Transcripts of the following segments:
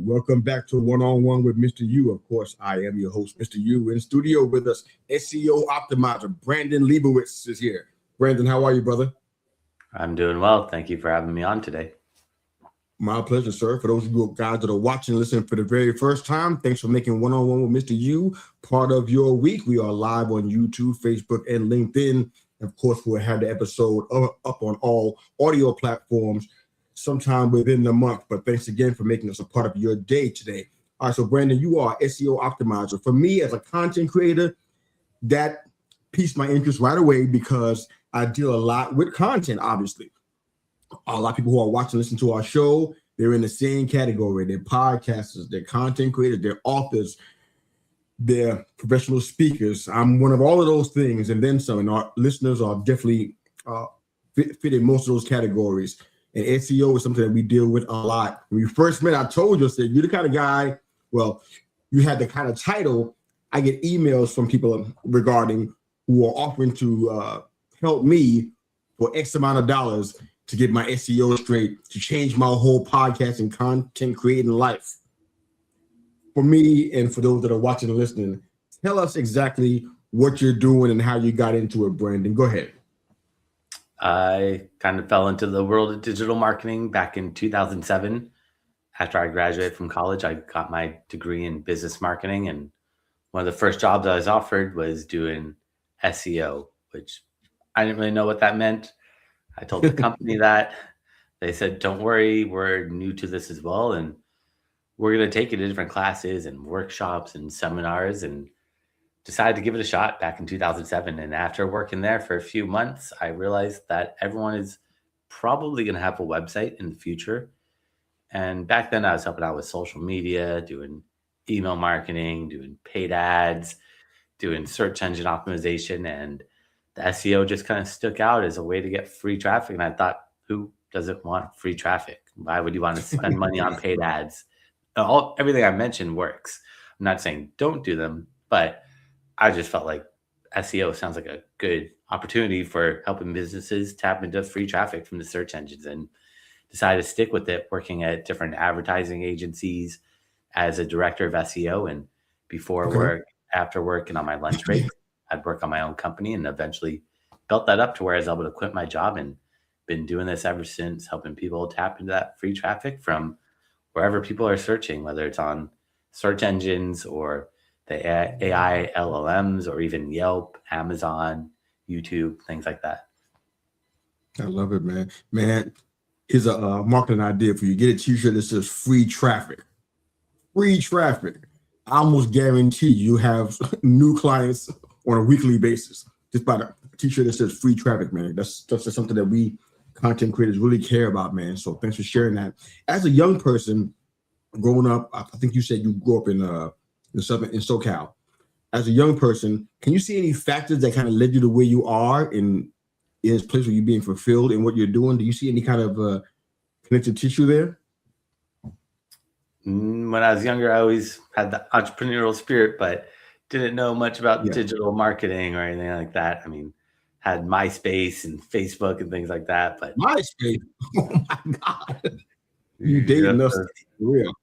Welcome back to One-on-One with Mr. U. Of course, I am your host, Mr. U. In studio with us, SEO Optimizer Brandon Leibowitz is here. Brandon, how are you, brother? I'm doing well. Thank you for having me on today. My pleasure, sir. For those of you guys that are watching and listening for the very first time, thanks for making One-on-One with Mr. U part of your week. We are live on YouTube, Facebook, and LinkedIn. Of course, we'll have the episode up on all audio platforms sometime within the month. But thanks again for making us a part of your day today. All right, so Brandon, you are SEO Optimizer. For me, as a content creator, that piqued my interest right away because I deal a lot with content, obviously. A lot of people who are watching, listen to our show, they're in the same category. They're podcasters, they're content creators, they're authors, they're professional speakers. I'm one of all of those things, and then some. And our listeners are definitely fit in most of those categories. And SEO is something that we deal with a lot. When we first met, I told you, I said, you're the kind of guy, well, you had the kind of title. I get emails from people regarding who are offering to help me for X amount of dollars to get my SEO straight, to change my whole podcast and content creating life. For me, and for those that are watching and listening, tell us exactly what you're doing and how you got into it, Brandon. Go ahead. I kind of fell into the world of digital marketing back in 2007. After I graduated from college, I got my degree in business marketing. And one of the first jobs I was offered was doing SEO, which I didn't really know what that meant. I told the company that. They said, don't worry, we're new to this as well. And we're going to take you to different classes and workshops and seminars, and decided to give it a shot back in 2007. And after working there for a few months, I realized that everyone is probably going to have a website in the future. And back then I was helping out with social media, doing email marketing, doing paid ads, doing search engine optimization, and the SEO just kind of stuck out as a way to get free traffic. And I thought, who doesn't want free traffic? Why would you want to spend money on paid ads? Everything I mentioned works. I'm not saying don't do them, but I just felt like SEO sounds like a good opportunity for helping businesses tap into free traffic from the search engines, and decided to stick with it, working at different advertising agencies as a director of SEO. And before work, after work, and on my lunch break, I'd work on my own company, and eventually built that up to where I was able to quit my job, and been doing this ever since, helping people tap into that free traffic from wherever people are searching, whether it's on search engines or the AI LLMs, or even Yelp, Amazon, YouTube, things like that. I love it, man. Man, here's a marketing idea for you. Get a t-shirt that says free traffic. Free traffic. I almost guarantee you have new clients on a weekly basis just by the t-shirt that says free traffic, man. That's just something that we content creators really care about, man. So thanks for sharing that. As a young person growing up, I think you said you grew up in SoCal. As a young person, can you see any factors that kind of led you to where you are in this place where you're being fulfilled in what you're doing? Do you see any kind of connective tissue there? When I was younger, I always had the entrepreneurial spirit, but didn't know much about digital marketing or anything like that. I mean, had MySpace and Facebook and things like that. But MySpace, oh my God, you dating us for real?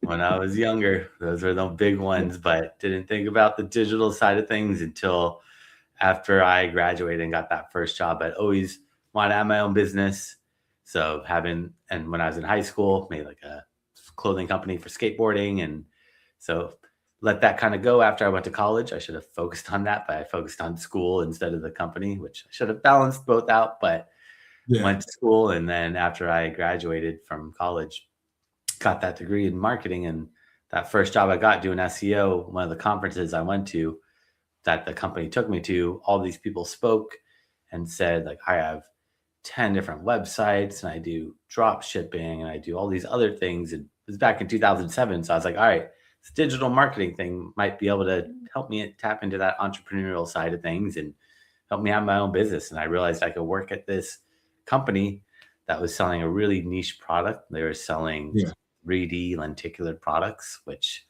When I was younger, those were the big ones, but didn't think about the digital side of things until after I graduated and got that first job. I'd always wanted to have my own business. So and when I was in high school, made like a clothing company for skateboarding. And so let that kind of go after I went to college. I should have focused on that, but I focused on school instead of the company, which I should have balanced both out, but went to school. And then after I graduated from college, got that degree in marketing. And that first job I got doing SEO, one of the conferences I went to that the company took me to, all these people spoke and said, like, I have 10 different websites, and I do drop shipping, and I do all these other things. It was back in 2007. So I was like, all right, this digital marketing thing might be able to help me tap into that entrepreneurial side of things and help me have my own business. And I realized I could work at this company that was selling a really niche product. They were selling 3D lenticular products, which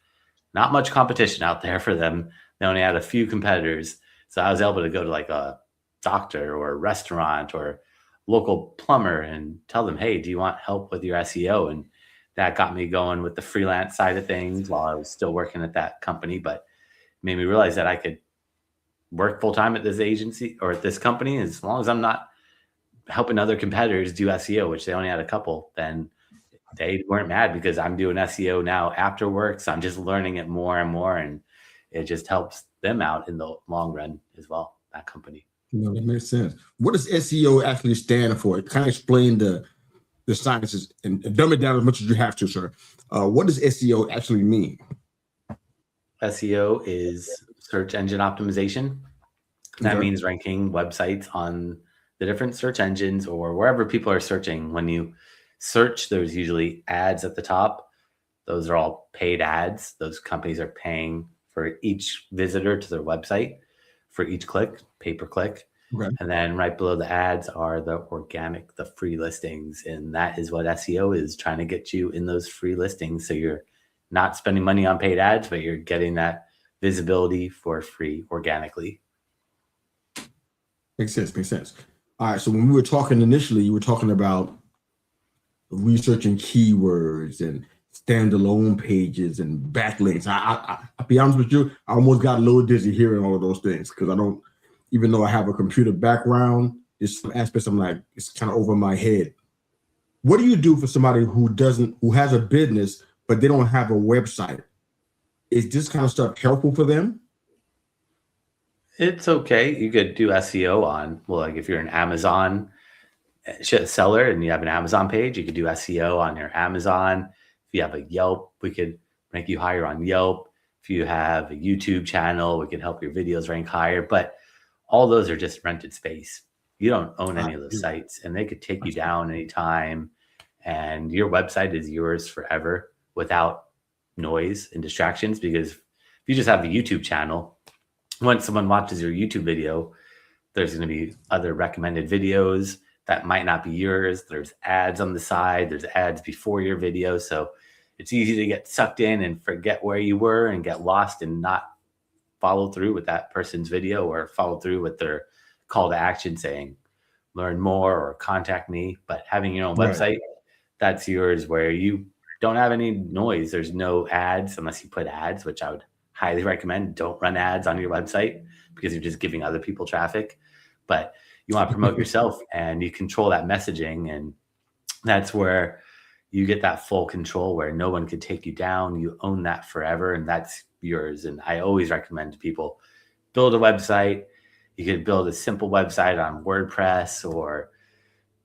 not much competition out there for them. They only had a few competitors. So I was able to go to like a doctor or a restaurant or local plumber and tell them, hey, do you want help with your SEO? And that got me going with the freelance side of things while I was still working at that company, but made me realize that I could work full time at this agency or at this company. As long as I'm not helping other competitors do SEO, which they only had a couple, then they weren't mad because I'm doing SEO now after work. So I'm just learning it more and more. And it just helps them out in the long run as well, that company. That makes sense. What does SEO actually stand for? Kind of explain the sciences and dumb it down as much as you have to, sir. What does SEO actually mean? SEO is search engine optimization. That means ranking websites on the different search engines or wherever people are searching. When you search, there's usually ads at the top. Those are all paid ads. Those companies are paying for each visitor to their website for each click, pay-per-click. Okay. And then right below the ads are the organic, the free listings. And that is what SEO is, trying to get you in those free listings. So you're not spending money on paid ads, but you're getting that visibility for free organically. Makes sense. All right. So when we were talking initially, you were talking about researching keywords and standalone pages and backlinks. I'll be honest with you, I almost got a little dizzy hearing all of those things because I don't, even though I have a computer background, there's some aspects I'm like, it's kind of over my head. What do you do for somebody who has a business, but they don't have a website? Is this kind of stuff helpful for them? It's okay. You could do SEO on, well, like if you're an Amazon seller and you have an Amazon page, you could do SEO on your Amazon. If you have a Yelp, we could rank you higher on Yelp. If you have a YouTube channel, we could help your videos rank higher. But all those are just rented space. You don't own any of those sites, and they could take you down anytime. And your website is yours forever without noise and distractions. Because if you just have a YouTube channel, once someone watches your YouTube video, there's going to be other recommended videos that might not be yours. There's ads on the side. There's ads before your video. So it's easy to get sucked in and forget where you were and get lost and not follow through with that person's video or follow through with their call to action saying, learn more or contact me. But having your own website, that's yours, where you don't have any noise. There's no ads unless you put ads, which I would highly recommend. Don't run ads on your website because you're just giving other people traffic. But you want to promote yourself and you control that messaging. And that's where you get that full control where no one could take you down. You own that forever and that's yours. And I always recommend to people, build a website. You could build a simple website on WordPress or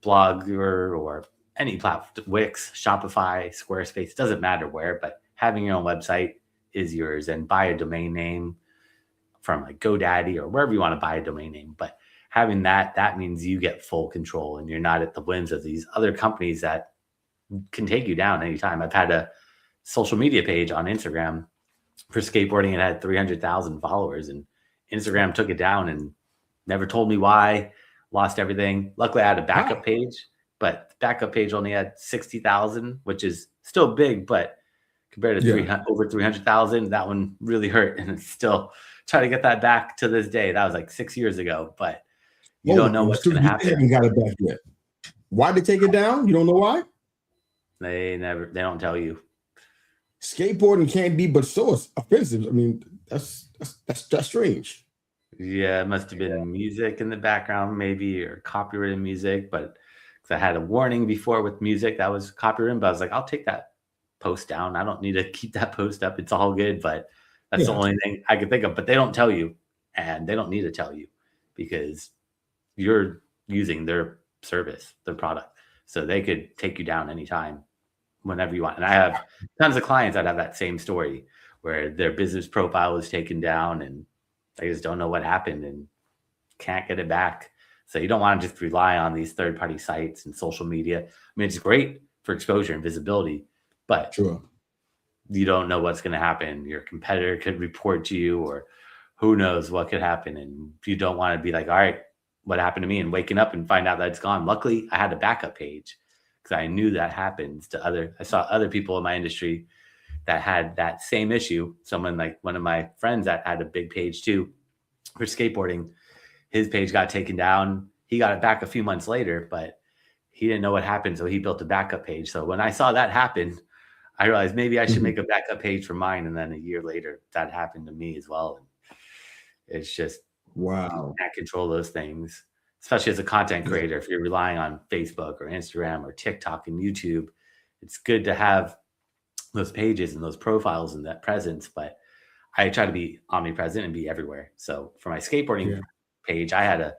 Blogger or any platform, Wix, Shopify, Squarespace, doesn't matter where, but having your own website is yours. And buy a domain name from like GoDaddy or wherever you want to buy a domain name. But having that means you get full control and you're not at the whims of these other companies that can take you down anytime. I've had a social media page on Instagram for skateboarding. It had 300,000 followers and Instagram took it down and never told me why, lost everything. Luckily I had a backup page, but the backup page only had 60,000, which is still big, but compared to over 300,000, that one really hurt. And it's still trying to get that back to this day. That was like 6 years ago, but you don't know what's going to happen. You haven't got it back yet. Why did they take it down? You don't know why? They don't tell you. Skateboarding can't be but so offensive. I mean, that's strange. Yeah, it must have been music in the background, maybe, or copyrighted music. But I had a warning before with music that was copyrighted. But I was like, I'll take that post down. I don't need to keep that post up. It's all good. But that's the only thing I could think of. But they don't tell you, and they don't need to tell you because you're using their service, their product. So they could take you down anytime, whenever you want. And I have tons of clients that have that same story where their business profile was taken down and they just don't know what happened and can't get it back. So you don't want to just rely on these third-party sites and social media. I mean, it's great for exposure and visibility, but you don't know what's going to happen. Your competitor could report you or who knows what could happen. And you don't want to be like, all right, what happened to me, and waking up and find out that it's gone. Luckily, I had a backup page because I knew that happens to I saw other people in my industry that had that same issue. Someone like one of my friends that had a big page too for skateboarding, his page got taken down. He got it back a few months later, but he didn't know what happened. So he built a backup page. So when I saw that happen, I realized maybe I should make a backup page for mine. And then a year later, that happened to me as well. And it's just, Wow. you can't control those things, especially as a content creator. If you're relying on Facebook or Instagram or TikTok and YouTube, it's good to have those pages and those profiles and that presence. But I try to be omnipresent and be everywhere. So for my skateboarding page, I had a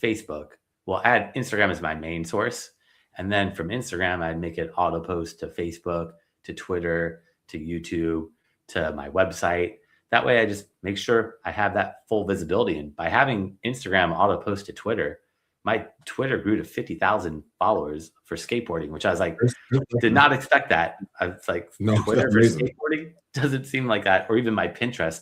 Facebook. Well, I had Instagram as my main source. And then from Instagram, I'd make it auto post to Facebook, to Twitter, to YouTube, to my website. That way I just make sure I have that full visibility. And by having Instagram auto post to Twitter, my Twitter grew to 50,000 followers for skateboarding, which I was like, did not expect that. I was like, Twitter for skateboarding doesn't seem like that. Or even my Pinterest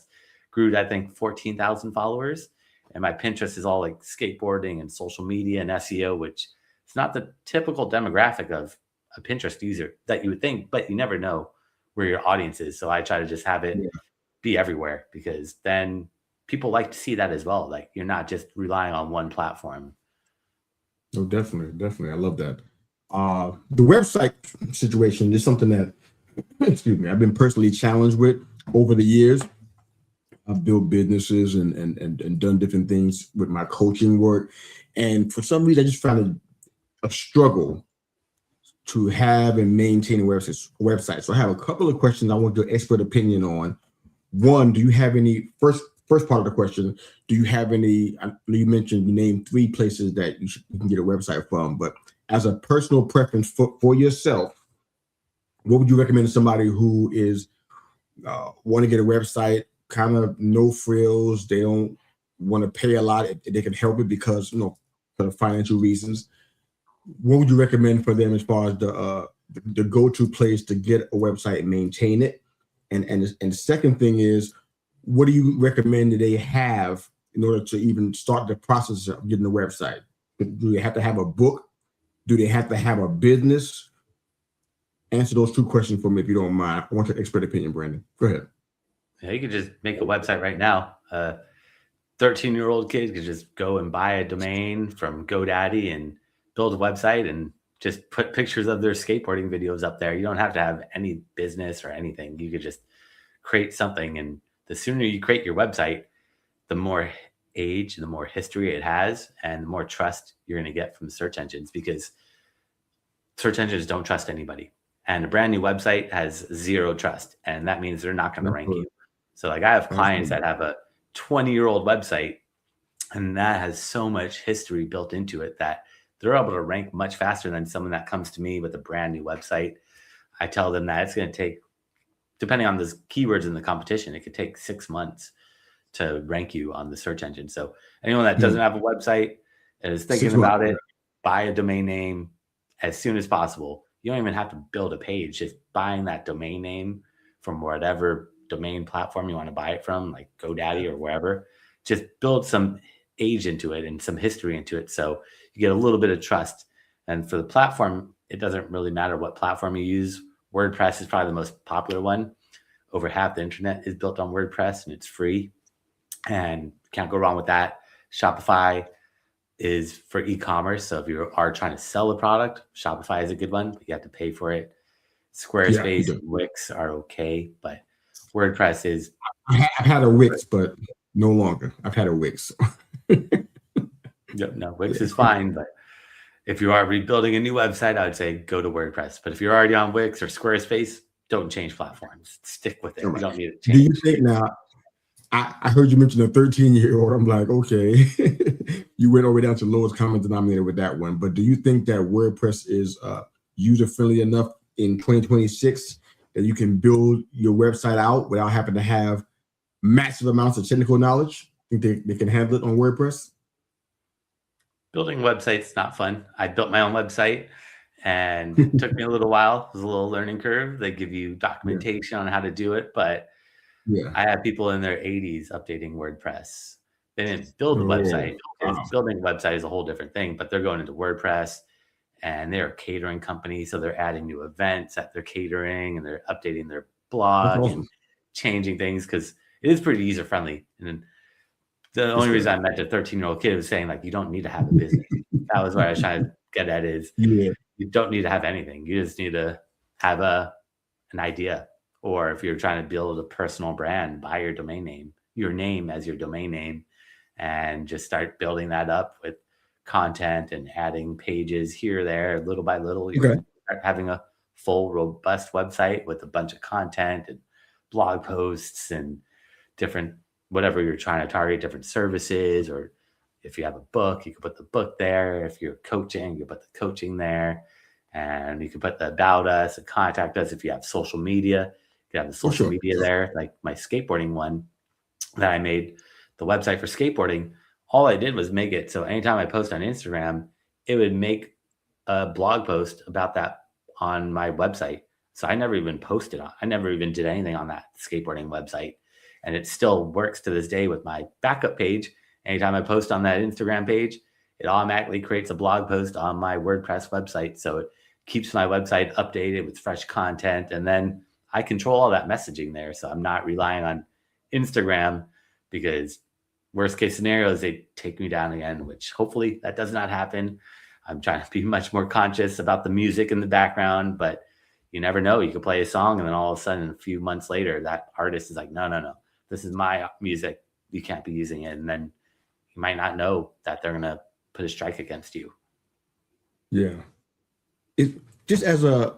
grew to, I think, 14,000 followers. And my Pinterest is all like skateboarding and social media and SEO, which is not the typical demographic of a Pinterest user that you would think, but you never know where your audience is. So I try to just have it be everywhere, because then people like to see that as well. Like, you're not just relying on one platform. No, definitely. I love that. The website situation is something that, excuse me, I've been personally challenged with over the years. I've built businesses and done different things with my coaching work. And for some reason, I just found it a struggle to have and maintain a website. So I have a couple of questions I want your expert opinion on. One, do you have any, first part of the question, do you have any, I know you mentioned, you named 3 places that you can get a website from, but as a personal preference for yourself, what would you recommend to somebody who is want to get a website, kind of no frills, they don't want to pay a lot, if they can help it because, for financial reasons? What would you recommend for them as far as the go-to place to get a website and maintain it? And the second thing is, what do you recommend that they have in order to even start the process of getting a website? Do they have to have a book? Do they have to have a business? Answer those 2 questions for me, if you don't mind. I want your expert opinion, Brandon. Go ahead. Yeah, you could just make a website right now. 13-year-old kid could just go and buy a domain from GoDaddy and build a website and just put pictures of their skateboarding videos up there. You don't have to have any business or anything. You could just create something. And the sooner you create your website, the more age, the more history it has, and the more trust you're going to get from search engines, because search engines don't trust anybody. And a brand new website has 0 trust. And that means they're not going to rank you. So like, I have clients that have a 20-year-old website, and that has so much history built into it that they're able to rank much faster than someone that comes to me with a brand new website. I tell them that it's going to take, depending on the keywords in the competition, it could take 6 months to rank you on the search engine. So anyone that doesn't have a website and is thinking about it, buy a domain name as soon as possible. You don't even have to build a page. Just buying that domain name from whatever domain platform you want to buy it from, like GoDaddy or wherever, just build some age into it and some history into it, so you get a little bit of trust. And for the platform, it doesn't really matter what platform you use. WordPress is probably the most popular one. Over half the internet is built on WordPress, and it's free, and can't go wrong with that. Shopify is for e-commerce, so if you are trying to sell a product, Shopify is a good one, but you have to pay for it. Squarespace and Wix are okay, but WordPress is... I've had a Wix, but no longer. I've had a Wix. No, Wix is fine, but if you are rebuilding a new website, I would say go to WordPress. But if you're already on Wix or Squarespace, don't change platforms. Stick with it. You don't need to change. Do you think now? I heard you mention a 13-year-old. I'm like, okay, you went all the way down to lowest common denominator with that one. But do you think that WordPress is user-friendly enough in 2026 that you can build your website out without having to have massive amounts of technical knowledge? Think they can handle it on WordPress? Building websites not fun. I built my own website, and it took me a little while. It was a little learning curve. They give you documentation on how to do it, but I have people in their 80s updating WordPress. They didn't build the website. Building a website is a whole different thing, but they're going into WordPress, and they're a catering company, so they're adding new events that they're catering, and they're updating their blog and changing things, because it is pretty user friendly. And then the only reason I met a 13-year-old kid was saying, like, you don't need to have a business. That was what I was trying to get at, is you don't need to have anything. You just need to have an idea. Or if you're trying to build a personal brand, buy your domain name, your name as your domain name, and just start building that up with content and adding pages here, there, little by little. You're Okay. going to start having a full, robust website with a bunch of content and blog posts and different, whatever you're trying to target, different services. Or if you have a book, you can put the book there. If you're coaching, you put the coaching there. And you can put the about us and contact us. If you have social media, you have the social media there. Like my skateboarding one that I made, the website for skateboarding, all I did was make it so anytime I post on Instagram, it would make a blog post about that on my website. So I never even posted on, I never even did anything on that skateboarding website. And it still works to this day with my backup page. Anytime I post on that Instagram page, it automatically creates a blog post on my WordPress website. So it keeps my website updated with fresh content. And then I control all that messaging there. So I'm not relying on Instagram, because worst case scenario is they take me down again, which hopefully that does not happen. I'm trying to be much more conscious about the music in the background, but you never know. You could play a song and then all of a sudden, a few months later, that artist is like, no, this is my music. You can't be using it. And then you might not know that they're going to put a strike against you. Yeah. Just as a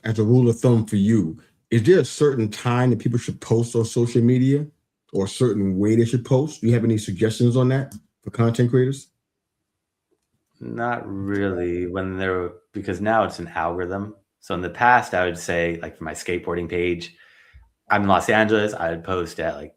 rule of thumb for you, is there a certain time that people should post on social media, or a certain way they should post? Do you have any suggestions on that for content creators? Not really, because now it's an algorithm. So in the past, I would say, like for my skateboarding page, I'm in Los Angeles, I would post at like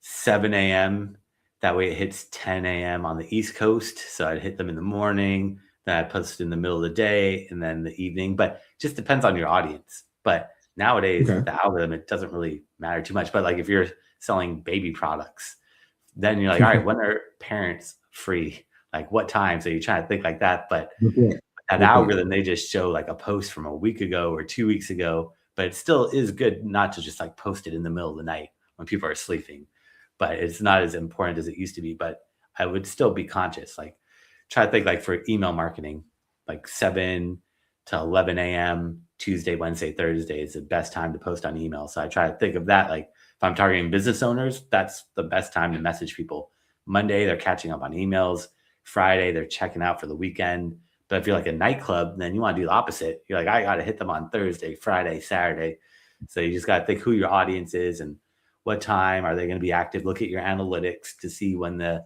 7 a.m. That way it hits 10 a.m. on the East Coast. So I'd hit them in the morning, then I'd post in the middle of the day, and then the evening. But it just depends on your audience. But nowadays, with the algorithm, it doesn't really matter too much. But like if you're selling baby products, then you're like, all right, when are parents free? Like what time? So you try to think like that. But that algorithm, they just show like a post from a week ago or 2 weeks ago. But it still is good not to just like post it in the middle of the night when people are sleeping. But it's not as important as it used to be. But I would still be conscious. Like try to think like for email marketing, like 7 to 11 a.m. Tuesday, Wednesday, Thursday is the best time to post on email. So I try to think of that. Like if I'm targeting business owners, that's the best time to message people. Monday, they're catching up on emails. Friday, they're checking out for the weekend. But if you're like a nightclub, then you want to do the opposite. You're like, I got to hit them on Thursday, Friday, Saturday. So you just got to think who your audience is and what time are they going to be active. Look at your analytics to see when they're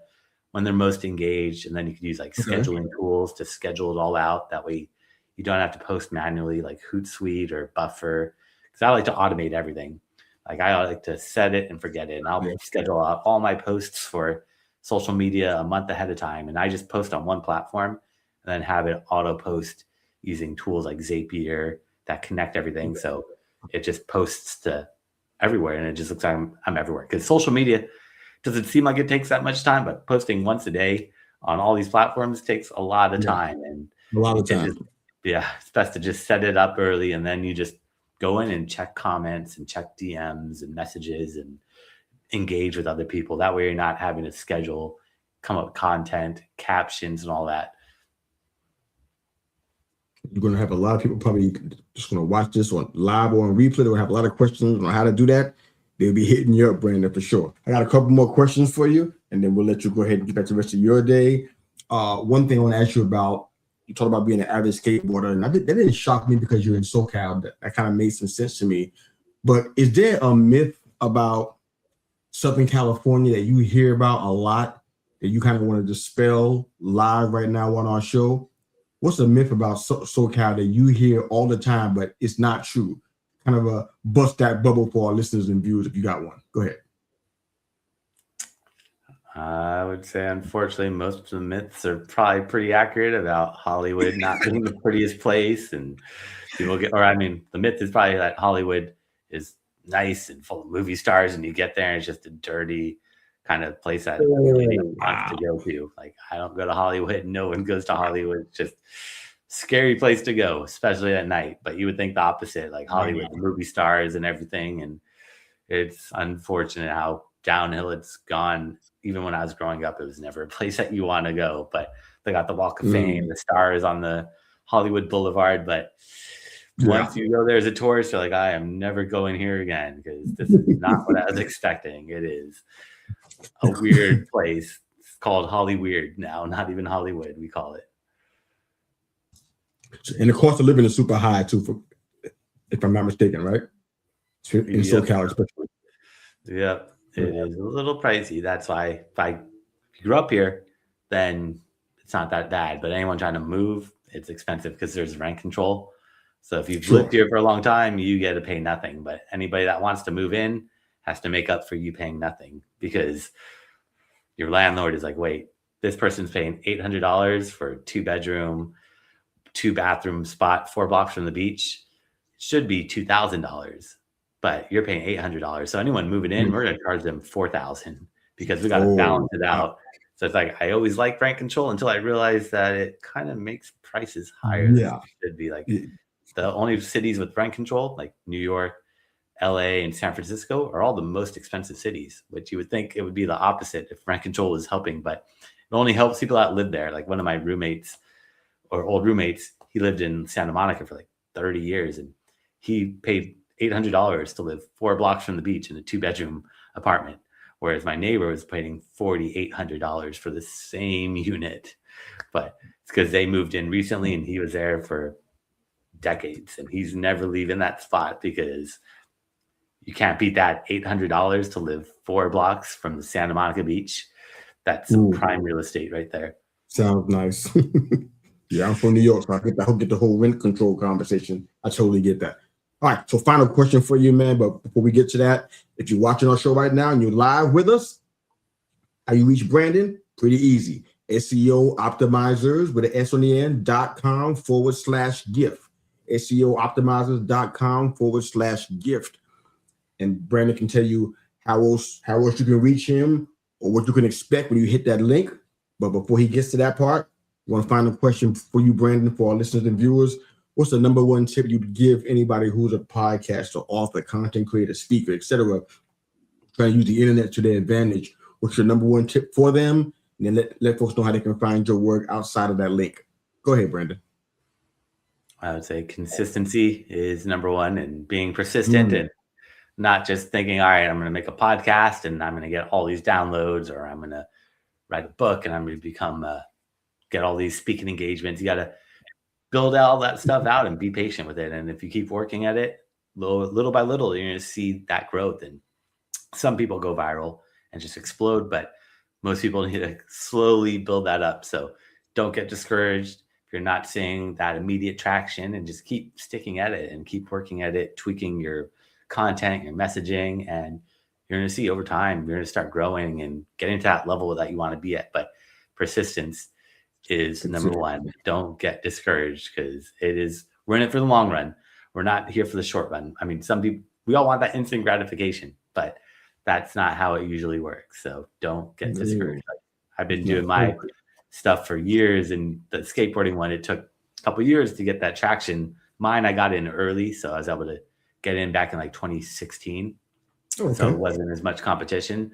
most engaged. And then you can use like scheduling tools to schedule it all out. That way you don't have to post manually like Hootsuite or Buffer. Because I like to automate everything. Like I like to set it and forget it. And I'll schedule out all my posts for social media a month ahead of time. And I just post on one platform and then have it auto post using tools like Zapier that connect everything. So it just posts to everywhere. And it just looks like I'm everywhere. Because social media doesn't seem like it takes that much time, but posting once a day on all these platforms takes a lot of time. And a lot of time. It's best to just set it up early, and then you just go in and check comments and check DMs and messages and engage with other people. That way you're not having to schedule, come up with content, captions and all that. You're going to have a lot of people probably just going to watch this on live or on replay. They'll have a lot of questions on how to do that. They'll be hitting you up, Brandon, for sure. I got a couple more questions for you, and then we'll let you go ahead and get back to the rest of your day. One thing I want to ask you about, you talked about being an average skateboarder, and that didn't shock me because you're in SoCal. That kind of made some sense to me. But is there a myth about Southern California that you hear about a lot that you kind of want to dispel live right now on our show? What's the myth about SoCal that you hear all the time, but it's not true? Kind of bust that bubble for our listeners and viewers if you got one. Go ahead. I would say, unfortunately, most of the myths are probably pretty accurate about Hollywood not being the prettiest place. And people the myth is probably that Hollywood is nice and full of movie stars, and you get there and it's just a dirty kind of place that nobody wants to go to. Like, I don't go to Hollywood. No one goes to Hollywood. It's just a scary place to go, especially at night. But you would think the opposite, like Hollywood, movie stars and everything. And it's unfortunate how downhill it's gone. Even when I was growing up, it was never a place that you want to go. But they got the Walk of Fame, the stars on the Hollywood Boulevard. But once you go there as a tourist, you're like, I am never going here again because this is not what I was expecting. It is a weird place. It's called Hollyweird now, not even Hollywood, we call it. And the cost of living is super high too, if I'm not mistaken, right? In SoCal, especially. Yep, it is a little pricey. That's why if you grew up here, then it's not that bad. But anyone trying to move, it's expensive because there's rent control. So if you've lived here for a long time, you get to pay nothing. But anybody that wants to move in has to make up for you paying nothing because your landlord is like, wait, this person's paying $800 for a 2-bedroom, 2-bathroom spot 4 blocks from the beach. It should be $2,000, but you're paying $800. So anyone moving in, we're going to charge them $4,000 because we got to balance it out. So it's like, I always like rent control until I realized that it kind of makes prices higher than it should be. Like the only cities with rent control, like New York, LA, and San Francisco, are all the most expensive cities, which you would think it would be the opposite if rent control was helping, but it only helps people that live there. Like one of my roommates or old roommates, he lived in Santa Monica for like 30 years and he paid $800 to live 4 blocks from the beach in a 2-bedroom apartment. Whereas my neighbor was paying $4,800 for the same unit, but it's because they moved in recently and he was there for decades and he's never leaving that spot because you can't beat that $800 to live 4 blocks from the Santa Monica beach. That's some prime real estate right there. Sounds nice. Yeah, I'm from New York, so I get the whole rent control conversation. I totally get that. All right, so final question for you, man. But before we get to that, if you're watching our show right now and you're live with us, how you reach Brandon? Pretty easy. SEO Optimizers with an S on the end, .com/gift. SEOoptimizers.com/gift. And Brandon can tell you how else you can reach him or what you can expect when you hit that link. But before he gets to that part, one final question for you, Brandon, for our listeners and viewers. What's the number one tip you'd give anybody who's a podcaster, author, content creator, speaker, etc., trying to use the internet to their advantage? What's your number one tip for them? And then let folks know how they can find your work outside of that link. Go ahead, Brandon. I would say consistency is number one, and being persistent and not just thinking, all right, I'm going to make a podcast and I'm going to get all these downloads, or I'm going to write a book and I'm going to become get all these speaking engagements. You got to build all that stuff out and be patient with it. And if you keep working at it little by little, you're going to see that growth. And some people go viral and just explode, but most people need to slowly build that up. So don't get discouraged if you're not seeing that immediate traction, and just keep sticking at it and keep working at it, tweaking your content, your messaging, and you're going to see over time, you're going to start growing and getting to that level that you want to be at. But persistence is number one. Don't get discouraged because we're in it for the long run. We're not here for the short run. I mean, some people, we all want that instant gratification, but that's not how it usually works. So don't get discouraged. I've been doing my stuff for years, and the skateboarding one, it took a couple of years to get that traction. Mine, I got in early, so I was able to get in back in like 2016. Okay. So it wasn't as much competition,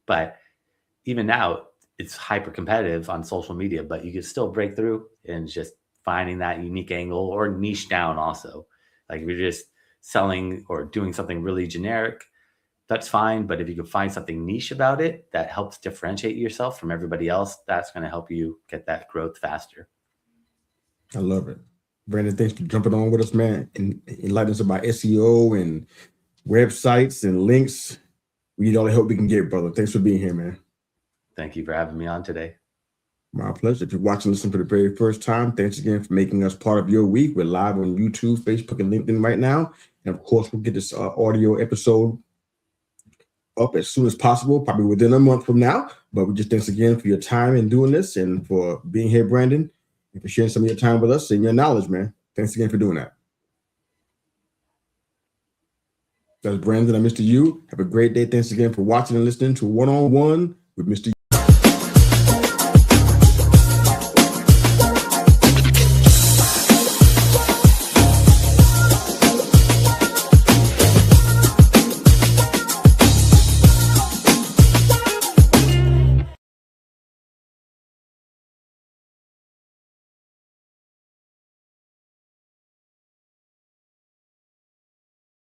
but even now it's hyper competitive on social media, but you can still break through, and just finding that unique angle or niche down also. Like if you're just selling or doing something really generic, that's fine. But if you can find something niche about it that helps differentiate yourself from everybody else, that's going to help you get that growth faster. I love it. Brandon, thanks for jumping on with us, man, and enlightening us about SEO and websites and links. We need all the help we can get, brother. Thanks for being here, man. Thank you for having me on today. My pleasure. If you're watching this for the very first time, thanks again for making us part of your week. We're live on YouTube, Facebook, and LinkedIn right now. And of course, we'll get this audio episode up as soon as possible, probably within a month from now. But we just thanks again for your time in doing this and for being here, Brandon, and for sharing some of your time with us and your knowledge, man. Thanks again for doing that. That's Brandon. I'm Mr. U. Have a great day. Thanks again for watching and listening to One-on-One with Mr. U.